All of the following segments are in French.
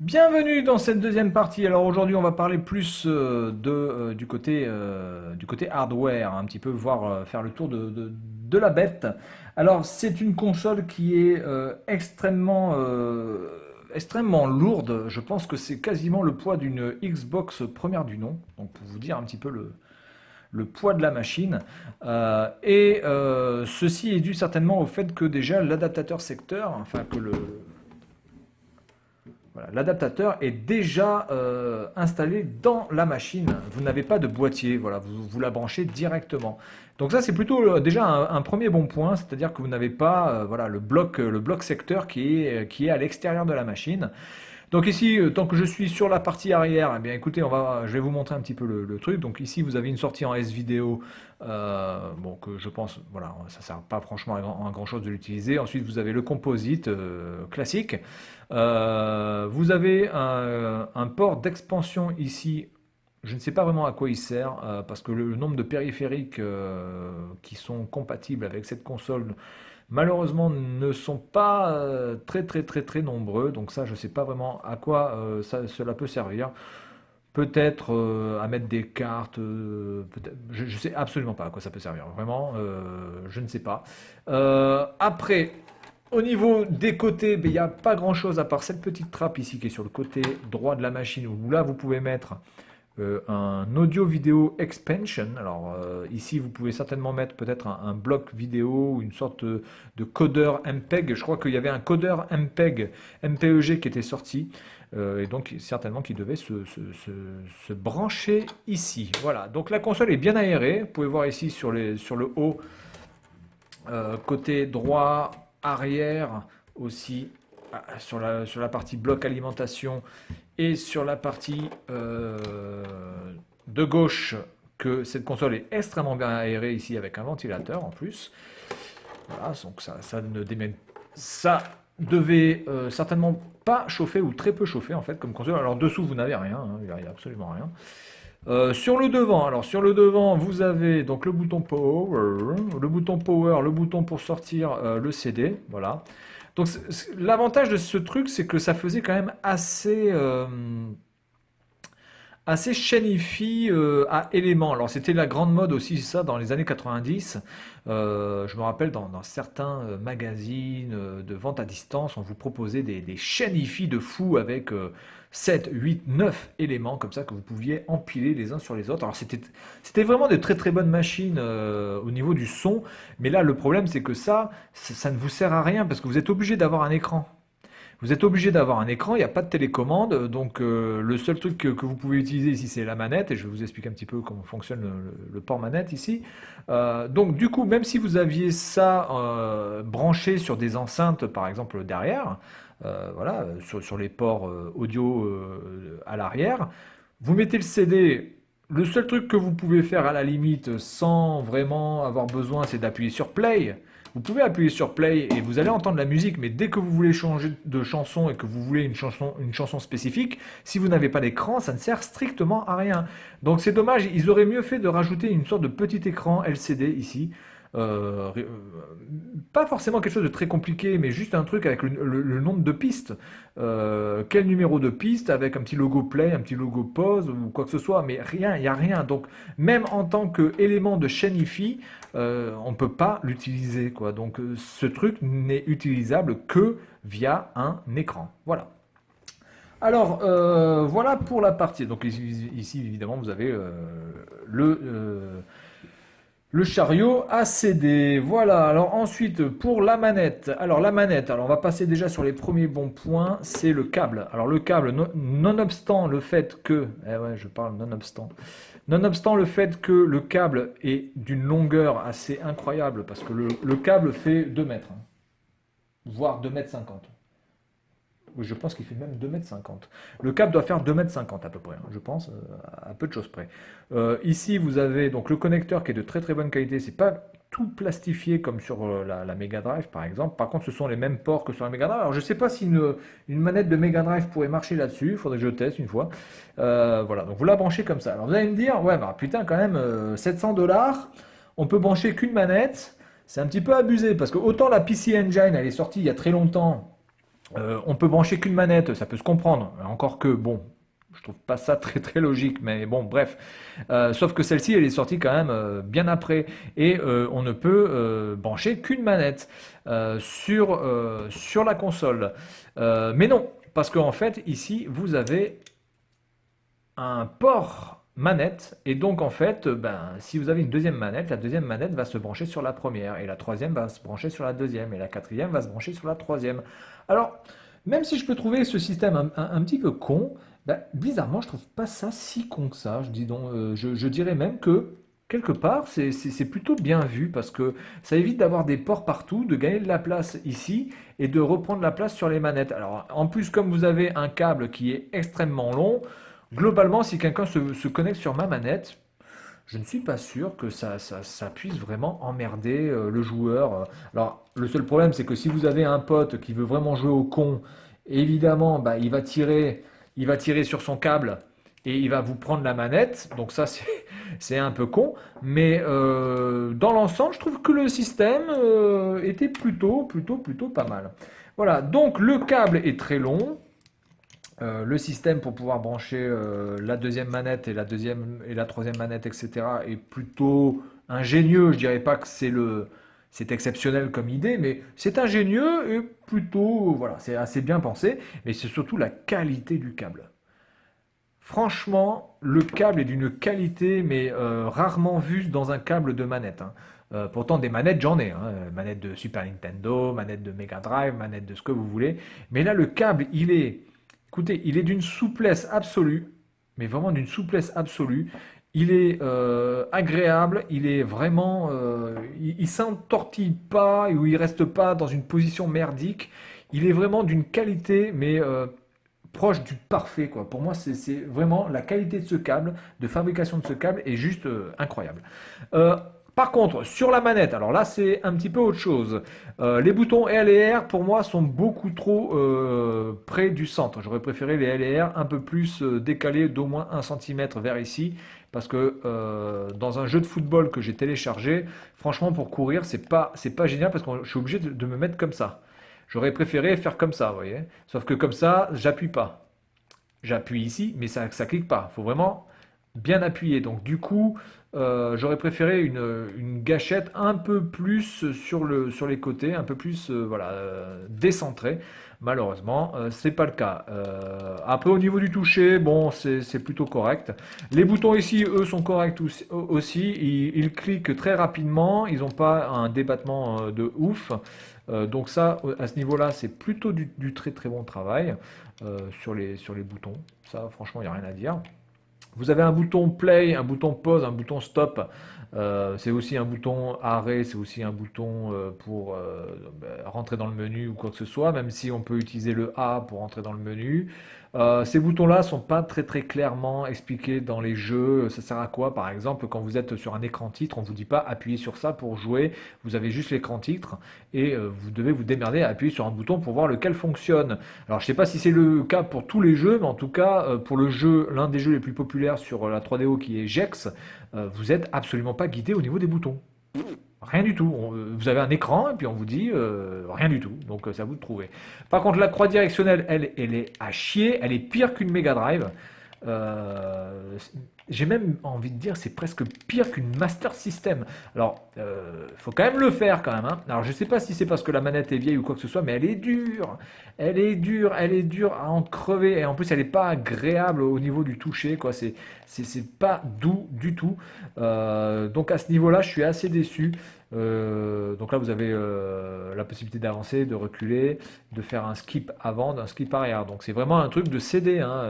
Bienvenue dans cette deuxième partie. Alors aujourd'hui, on va parler plus du côté hardware, un petit peu voir faire le tour de la bête. Alors c'est une console qui est extrêmement lourde. Je pense que c'est quasiment le poids d'une Xbox première du nom. Donc pour vous dire un petit peu le poids de la machine. Ceci est dû certainement au fait que déjà l'adaptateur secteur, enfin que le voilà, l'adaptateur est déjà installé dans la machine. Vous n'avez pas de boîtier, voilà, vous la branchez directement. Donc ça c'est plutôt déjà un premier bon point, c'est-à-dire que vous n'avez pas voilà, le bloc secteur qui est à l'extérieur de la machine. Donc ici, tant que je suis sur la partie arrière, eh bien écoutez, je vais vous montrer un petit peu le truc. Donc ici, vous avez une sortie en S-Vidéo, bon, que je pense, voilà, ça ne sert pas franchement à grand chose de l'utiliser. Ensuite, vous avez le composite classique. Vous avez un port d'expansion ici. Je ne sais pas vraiment à quoi il sert, parce que le nombre de périphériques qui sont compatibles avec cette console malheureusement ne sont pas très nombreux, donc ça je ne sais pas vraiment à quoi cela peut servir. Peut-être à mettre des cartes, je ne sais absolument pas à quoi ça peut servir, vraiment, je ne sais pas. Après, au niveau des côtés, ben, il n'y a pas grand-chose à part cette petite trappe ici qui est sur le côté droit de la machine, où là vous pouvez mettre un audio-vidéo expansion. Alors ici, vous pouvez certainement mettre peut-être un bloc vidéo ou une sorte de codeur MPEG. Je crois qu'il y avait un codeur MPEG, MPEG qui était sorti. Et donc certainement qui devait se brancher ici. Voilà, donc la console est bien aérée. Vous pouvez voir ici sur le haut, côté droit, arrière aussi, sur la partie bloc alimentation et sur la partie de gauche, que cette console est extrêmement bien aérée ici avec un ventilateur en plus. Voilà, donc ça devait certainement pas chauffer ou très peu chauffer en fait comme console. Alors dessous vous n'avez rien, hein, il n'y a absolument rien. Sur le devant, vous avez donc le bouton pour sortir le CD, voilà. Donc l'avantage de ce truc, c'est que ça faisait quand même assez chaîne-hi-fi à éléments. Alors c'était la grande mode aussi ça dans les années 90. Je me rappelle dans certains magazines de vente à distance, on vous proposait des chaînes hi-fi de fou avec 7, 8, 9 éléments comme ça que vous pouviez empiler les uns sur les autres. Alors c'était vraiment de très bonnes machines au niveau du son, mais là le problème c'est que ça ne vous sert à rien parce que vous êtes obligé d'avoir un écran. Vous êtes obligé d'avoir un écran, il n'y a pas de télécommande, donc le seul truc que vous pouvez utiliser ici c'est la manette, et je vais vous expliquer un petit peu comment fonctionne le port manette ici. Donc du coup, même si vous aviez ça branché sur des enceintes par exemple derrière, voilà, sur les ports audio à l'arrière, vous mettez le CD. Le seul truc que vous pouvez faire à la limite sans vraiment avoir besoin, c'est d'appuyer sur play. Vous pouvez appuyer sur play et vous allez entendre la musique, mais dès que vous voulez changer de chanson et que vous voulez une chanson spécifique, si vous n'avez pas d'écran, ça ne sert strictement à rien. Donc c'est dommage, ils auraient mieux fait de rajouter une sorte de petit écran LCD ici. Pas forcément quelque chose de très compliqué, mais juste un truc avec le nombre de pistes. Quel numéro de piste avec un petit logo play, un petit logo pause ou quoi que ce soit, mais rien, il n'y a rien. Donc même en tant qu'élément de chaîne hi-fi, on ne peut pas l'utiliser, quoi. Donc ce truc n'est utilisable que via un écran. Voilà. Alors voilà pour la partie. Donc ici évidemment vous avez le le chariot a cédé. Voilà. Alors ensuite, pour la manette. Alors on va passer déjà sur les premiers bons points. C'est le câble. Alors le câble, nonobstant le fait que, ouais, je parle nonobstant le fait que le câble est d'une longueur assez incroyable, parce que le câble fait 2 mètres, hein, voire 2,50 m. Oui, je pense qu'il fait même 2,50 m. Le câble doit faire 2,50 m à peu près, hein, je pense, à peu de choses près. Ici, vous avez donc le connecteur qui est de très bonne qualité. C'est pas tout plastifié comme sur la Mega Drive par exemple. Par contre, ce sont les mêmes ports que sur la Mega Drive. Alors, je sais pas si une manette de Mega Drive pourrait marcher là-dessus. Il faudrait que je teste une fois. Voilà, donc vous la branchez comme ça. Alors, vous allez me dire, ouais, bah putain, quand même, 700 $, on peut brancher qu'une manette. C'est un petit peu abusé parce que autant la PC Engine, elle est sortie il y a très longtemps. On peut brancher qu'une manette, ça peut se comprendre. Encore que, bon, je trouve pas ça très très logique, mais bon, bref. Sauf que celle-ci, elle est sortie quand même bien après, et on ne peut brancher qu'une manette sur la console. Mais non, parce qu'en fait, ici, vous avez un port manette, et donc en fait, ben, si vous avez une deuxième manette, la deuxième manette va se brancher sur la première, et la troisième va se brancher sur la deuxième, et la quatrième va se brancher sur la troisième. Alors, même si je peux trouver ce système un petit peu con, ben, bizarrement, je trouve pas ça si con que ça. Je dis donc, je dirais même que quelque part, c'est plutôt bien vu parce que ça évite d'avoir des ports partout, de gagner de la place ici et de reprendre la place sur les manettes. Alors, en plus, comme vous avez un câble qui est extrêmement long, globalement, si quelqu'un se connecte sur ma manette, je ne suis pas sûr que ça puisse vraiment emmerder le joueur. Alors, le seul problème, c'est que si vous avez un pote qui veut vraiment jouer au con, évidemment, bah, il va tirer sur son câble et il va vous prendre la manette. Donc ça, c'est un peu con. Mais dans l'ensemble, je trouve que le système était plutôt pas mal. Voilà, donc le câble est très long. Le système pour pouvoir brancher la deuxième manette et la deuxième et la troisième manette, etc., est plutôt ingénieux. Je dirais pas que c'est exceptionnel comme idée, mais c'est ingénieux et plutôt, voilà, c'est assez bien pensé. Mais c'est surtout la qualité du câble. Franchement, le câble est d'une qualité, mais rarement vue dans un câble de manette, hein. Pourtant, des manettes, j'en ai, hein. Manette de Super Nintendo, manette de Mega Drive, manette de ce que vous voulez. Mais là, le câble, écoutez, il est d'une souplesse absolue, mais vraiment d'une souplesse absolue. Il est agréable, il est vraiment, il s'entortille pas ou il reste pas dans une position merdique. Il est vraiment d'une qualité, mais proche du parfait, quoi. Pour moi, c'est vraiment la qualité de ce câble, de fabrication de ce câble est juste incroyable. Euh, Par contre, sur la manette, alors là, c'est un petit peu autre chose. Les boutons L et R, pour moi, sont beaucoup trop près du centre. J'aurais préféré les L et R un peu plus décalés d'au moins 1 cm vers ici, parce que dans un jeu de football que j'ai téléchargé, franchement, pour courir, c'est pas génial, parce que je suis obligé de me mettre comme ça. J'aurais préféré faire comme ça, vous voyez. Sauf que comme ça, j'appuie pas. J'appuie ici, mais ça clique pas. Il faut vraiment bien appuyer. Donc du coup, j'aurais préféré une gâchette un peu plus sur les côtés, un peu plus voilà, décentrée. Malheureusement, c'est pas le cas. Après, au niveau du toucher, bon, c'est plutôt correct. Les boutons ici, eux, sont corrects aussi. Ils cliquent très rapidement. Ils n'ont pas un débattement de ouf. Donc ça, à ce niveau-là, c'est plutôt du très très bon travail sur les boutons. Ça, franchement, il n'y a rien à dire. Vous avez un bouton play, un bouton pause, un bouton stop. C'est aussi un bouton arrêt, c'est aussi un bouton pour rentrer dans le menu ou quoi que ce soit, même si on peut utiliser le A pour rentrer dans le menu. Ces boutons-là sont pas très très clairement expliqués dans les jeux. Ça sert à quoi? Par exemple, quand vous êtes sur un écran titre, on vous dit pas appuyer sur ça pour jouer. Vous avez juste l'écran titre et vous devez vous démerder à appuyer sur un bouton pour voir lequel fonctionne. Alors, je sais pas si c'est le cas pour tous les jeux, mais en tout cas, pour le jeu, l'un des jeux les plus populaires sur la 3DO qui est Gex, vous êtes absolument pas guidé au niveau des boutons. Rien du tout. Vous avez un écran et puis on vous dit rien du tout. Donc c'est à vous de trouver. Par contre, la croix directionnelle, elle est à chier. Elle est pire qu'une Mega Drive. Euh, j'ai même envie de dire c'est presque pire qu'une Master System. Alors, faut quand même le faire quand même, hein. Alors, je sais pas si c'est parce que la manette est vieille ou quoi que ce soit, mais elle est dure. Elle est dure à en crever. Et en plus, elle est pas agréable au niveau du toucher, quoi. C'est pas doux du tout. Donc à ce niveau-là, je suis assez déçu. Donc là, vous avez la possibilité d'avancer, de reculer, de faire un skip avant, d'un skip arrière. Donc c'est vraiment un truc de CD, hein,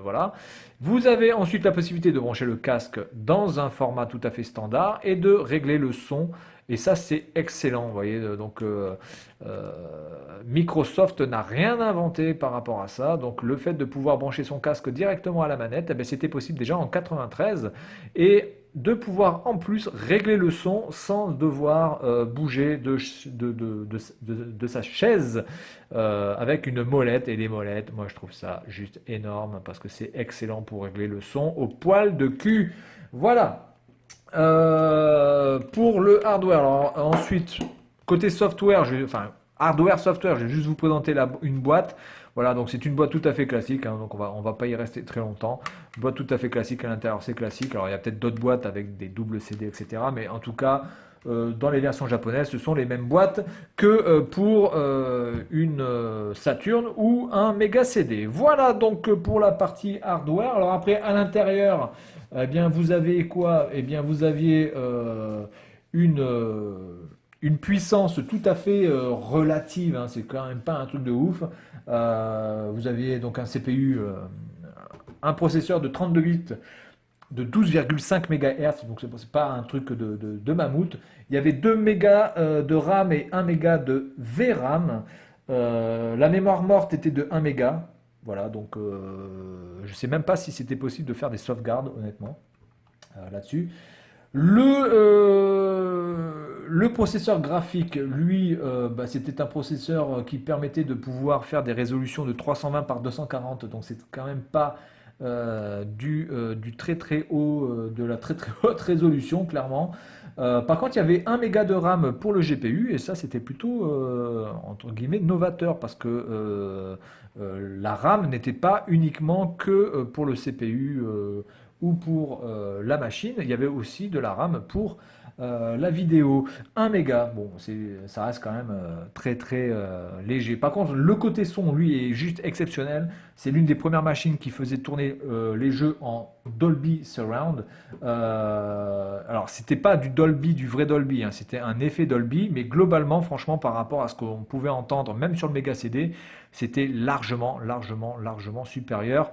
voilà. Vous avez ensuite la possibilité de brancher le casque dans un format tout à fait standard et de régler le son. Et ça, c'est excellent, vous voyez. Donc euh, Microsoft n'a rien inventé par rapport à ça. Donc le fait de pouvoir brancher son casque directement à la manette, eh ben, c'était possible déjà en 93. Et de pouvoir en plus régler le son sans devoir bouger de sa chaise avec une molette. Et les molettes, moi je trouve ça juste énorme parce que c'est excellent pour régler le son au poil de cul. Voilà. Pour le hardware. Alors, ensuite, côté software, enfin, hardware, software. Je vais juste vous présenter une boîte. Voilà, donc c'est une boîte tout à fait classique, hein, donc on va pas y rester très longtemps. Une boîte tout à fait classique à l'intérieur, c'est classique. Alors il y a peut-être d'autres boîtes avec des doubles CD, etc. Mais en tout cas, dans les versions japonaises, ce sont les mêmes boîtes que pour une Saturn ou un Mega CD. Voilà donc pour la partie hardware. Alors après, à l'intérieur, eh bien vous avez quoi? Eh bien vous aviez une, une puissance tout à fait relative, hein, c'est quand même pas un truc de ouf. Vous aviez donc un CPU, un processeur de 32 bits de 12,5 MHz, donc c'est pas un truc de mammouth. Il y avait 2 mégas de RAM et 1 méga de VRAM. La mémoire morte était de 1 méga. Voilà, donc je sais même pas si c'était possible de faire des sauvegardes, honnêtement, là-dessus. Le processeur graphique, lui, bah, c'était un processeur qui permettait de pouvoir faire des résolutions de 320 par 240, donc c'est quand même pas du très très haut, de la très très haute résolution, clairement. Par contre, il y avait 1 méga de RAM pour le GPU, et ça c'était plutôt, entre guillemets, novateur, parce que la RAM n'était pas uniquement que pour le CPU ou pour la machine, il y avait aussi de la RAM pour la vidéo. 1 méga, bon, ça reste quand même très très léger. Par contre, le côté son, lui, est juste exceptionnel. C'est l'une des premières machines qui faisait tourner les jeux en Dolby Surround. Alors, c'était pas du Dolby, du vrai Dolby, hein, c'était un effet Dolby, mais globalement, franchement, par rapport à ce qu'on pouvait entendre, même sur le Mega CD, c'était largement, largement, largement supérieur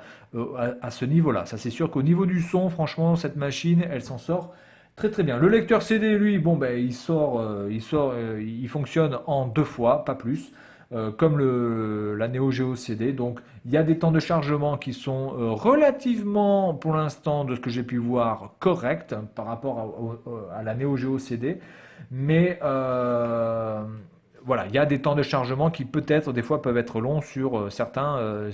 à ce niveau-là. Ça, c'est sûr qu'au niveau du son, franchement, cette machine, elle s'en sort très très bien. Le lecteur CD, lui, bon, ben, il fonctionne en 2 fois, pas plus, comme la Neo Geo CD. Donc, il y a des temps de chargement qui sont relativement, pour l'instant, de ce que j'ai pu voir, corrects, hein, par rapport à la Neo Geo CD. Mais voilà, il y a des temps de chargement qui peut-être des fois peuvent être longs sur certains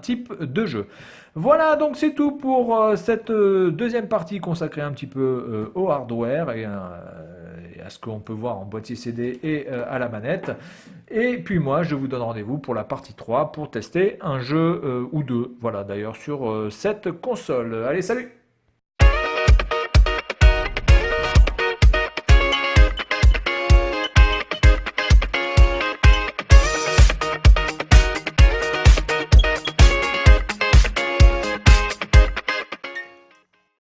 types de jeux. Voilà, donc c'est tout pour cette deuxième partie consacrée un petit peu au hardware et à ce qu'on peut voir en boîtier CD et à la manette. Et puis moi, je vous donne rendez-vous pour la partie 3 pour tester un jeu ou deux, voilà d'ailleurs, sur cette console. Allez, salut!